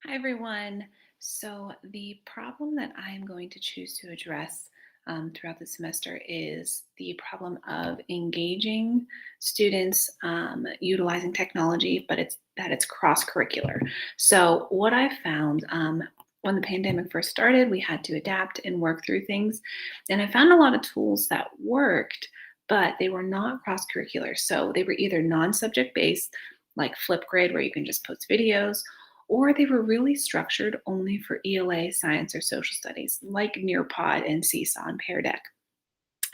Hi, everyone. So, the problem that I'm going to choose to address throughout the semester is the problem of engaging students utilizing technology, but it's cross curricular. So, what I found when the pandemic first started, we had to adapt and work through things, and I found a lot of tools that worked, but they were not cross curricular. So, they were either non subject based, like Flipgrid, where you can just post videos, or they were really structured only for ELA, science, or social studies, like Nearpod and Seesaw and Pear Deck.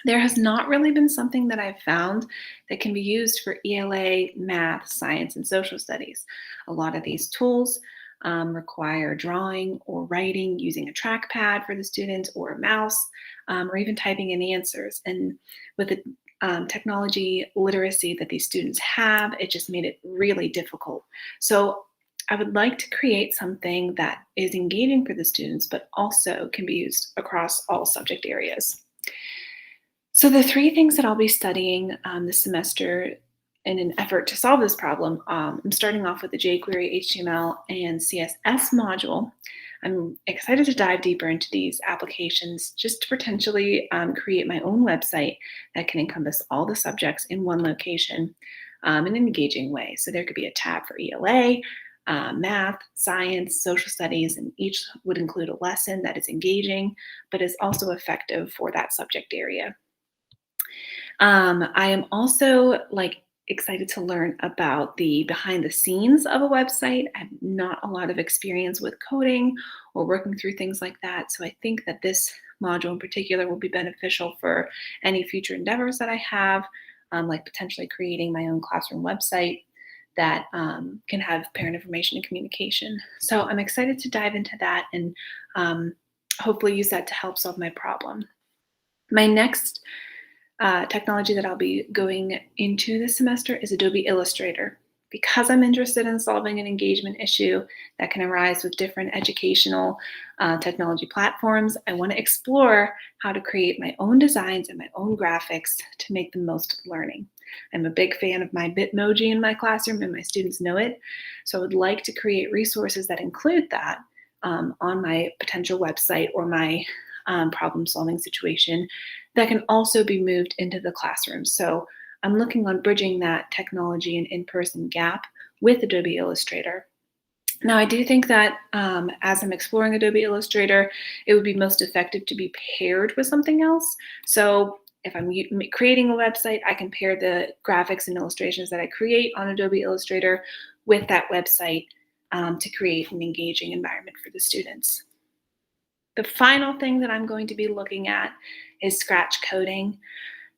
There has not really been something that I've found that can be used for ELA, math, science, and social studies. A lot of these tools require drawing or writing using a trackpad for the students or a mouse, or even typing in answers. And with the technology literacy that these students have, it just made it really difficult. So I would like to create something that is engaging for the students, but also can be used across all subject areas. So the three things that I'll be studying this semester in an effort to solve this problem, I'm starting off with the jQuery, HTML, and CSS module. I'm excited to dive deeper into these applications just to potentially create my own website that can encompass all the subjects in one location in an engaging way. So there could be a tab for ELA, math, science, social studies, and each would include a lesson that is engaging, but is also effective for that subject area. I am also excited to learn about the behind the scenes of a website. I have not a lot of experience with coding or working through things like that. So I think that this module in particular will be beneficial for any future endeavors that I have, like potentially creating my own classroom website that can have parent information and communication. So I'm excited to dive into that and hopefully use that to help solve my problem. My next technology that I'll be going into this semester is Adobe Illustrator. Because I'm interested in solving an engagement issue that can arise with different educational technology platforms, I want to explore how to create my own designs and my own graphics to make the most of learning. I'm a big fan of my Bitmoji in my classroom, and my students know it. So I would like to create resources that include that on my potential website or my problem solving situation that can also be moved into the classroom. So I'm looking on bridging that technology and in-person gap with Adobe Illustrator. Now, I do think that as I'm exploring Adobe Illustrator, it would be most effective to be paired with something else. So if I'm creating a website, I can pair the graphics and illustrations that I create on Adobe Illustrator with that website to create an engaging environment for the students. The final thing that I'm going to be looking at is scratch coding.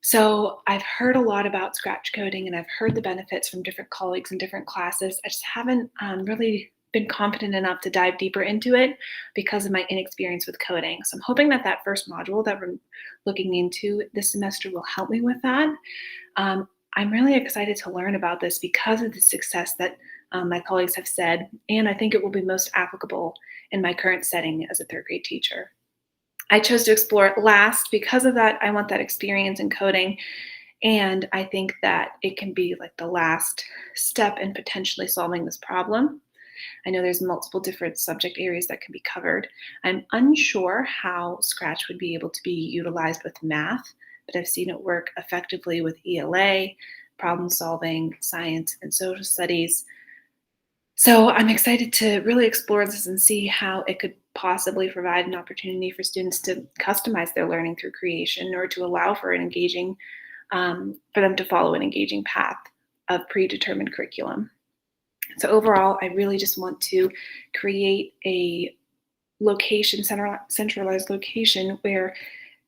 So I've heard a lot about scratch coding and I've heard the benefits from different colleagues in different classes. I just haven't really been confident enough to dive deeper into it because of my inexperience with coding. So I'm hoping that that first module that we're looking into this semester will help me with that. I'm really excited to learn about this because of the success that my colleagues have said, and I think it will be most applicable in my current setting as a third grade teacher. I chose to explore it last because of that. I want that experience in coding, and I think that it can be like the last step in potentially solving this problem. I know there's multiple different subject areas that can be covered. I'm unsure how Scratch would be able to be utilized with math, but I've seen it work effectively with ELA, problem solving, science, and social studies. So I'm excited to really explore this and see how it could possibly provide an opportunity for students to customize their learning through creation or to allow for an engaging, for them to follow an engaging path of predetermined curriculum. So overall, I really just want to create a location, centralized location where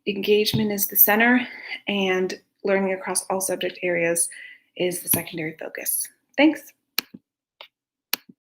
engagement is the center and learning across all subject areas is the secondary focus. Thanks.